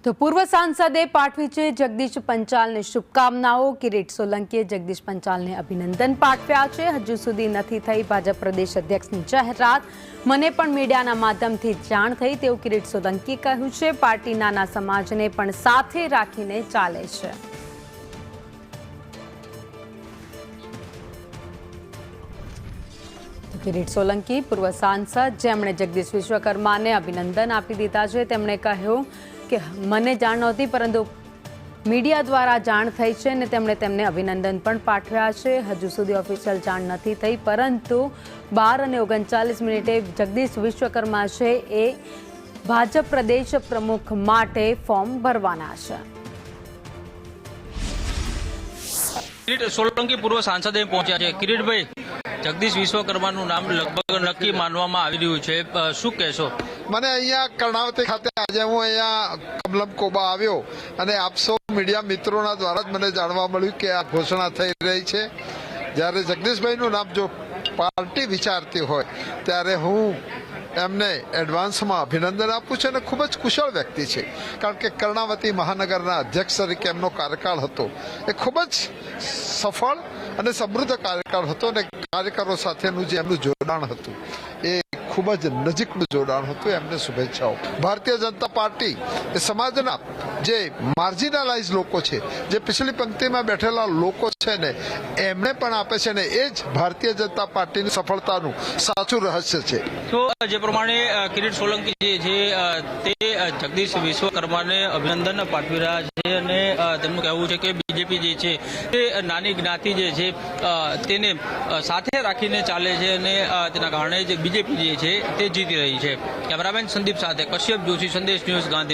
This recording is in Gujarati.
તો પૂર્વ સાંસદે પાઠવી છે જગદીશ પંચાલને શુભકામનાઓ। કિરીટ સોલંકીએ જગદીશ પંચાલને અભિનંદન પાઠવ્યા છે। હજુ સુધી નથી થઈ ભાજપ પ્રદેશ અધ્યક્ષની જાહેરાત, મને પણ મીડિયાના માધ્યમથી જાણ થઈ તેવું કિરીટ સોલંકીએ કહ્યું છે। પાર્ટી નાના સમાજને પણ સાથે રાખીને ચાલે છે। કિરીટ સોલંકી પૂર્વ સાંસદ જેમણે જગદીશ વિશ્વકર્માને અભિનંદન આપી દીધા છે, તેમણે કહ્યું કે મને જાણ નહોતી પરંતુ મીડિયા દ્વારા જાણ થઈ છે અને તેમણે તેમને અભિનંદન પણ પાઠવ્યા છે। હજુ સુધી ઓફિશિયલ જાણ નથી થઈ પરંતુ 12:39 જગદીશ વિશ્વકર્મા છે એ ભાજપ પ્રદેશ પ્રમુખ માટે ફોર્મ ભરવાના છે। કિરીટ સોલંકી પૂર્વ સાંસદ પહોંચ્યા છે। કિરીટભાઈ, જગદીશ વિશ્વકર્માનું નામ લગભગ નક્કી માનવામાં આવી રહ્યું છે, શું કહેશો? મને અહીંયા કર્ણાવતી ખાતે આજે હું અહીંયા કમલમ કોબા આવ્યો અને આપ સૌ મીડિયા મિત્રોના દ્વારા જ મને જાણવા મળ્યું કે આ ઘોષણા થઈ રહી છે। જ્યારે જગદીશભાઈનું નામ જો પાર્ટી વિચારતી હોય ત્યારે હું એમને એડવાન્સમાં અભિનંદન આપું છું અને ખૂબ જ કુશળ વ્યક્તિ છે, કારણ કે કર્ણાવતી મહાનગરના અધ્યક્ષ તરીકે એમનો કાર્યકાળ હતો એ ખૂબ જ સફળ અને સમૃદ્ધ કાર્યકાળ હતો અને કાર્યકરો સાથેનું જે એમનું જોડાણ હતું એ ખૂબ જ નજીકનું જોડાણ હતું। એમને શુભેચ્છાઓ। ભારતીય જનતા પાર્ટી એ સમાજના જે માર્જિનલાઇઝ લોકો છે, જે પિછલી પંક્તિમાં બેઠેલા લોકો છે ને એમને પણ આપે છે ને એ જ ભારતીય જનતા પાર્ટીની સફળતાનું સાચું રહસ્ય છે। તો જે પ્રમાણે કિરીટ સોલંકી જે છે તે જગદીશ વિશ્વકર્માને અભિનંદન પાઠવી રહ્યા છે અને તેમનું કહેવું છે કે બીજેપી જે છે તે નાની જ્ઞાતિ જે છે તેને સાથે રાખીને ચાલે છે અને તેના કારણે જે બીજેપી જે છે તે જીતી રહી છે। કેમેરામેન સંદીપ સાથે કશ્યપ જોશી, સંદેશ ન્યૂઝ, ગાંધી।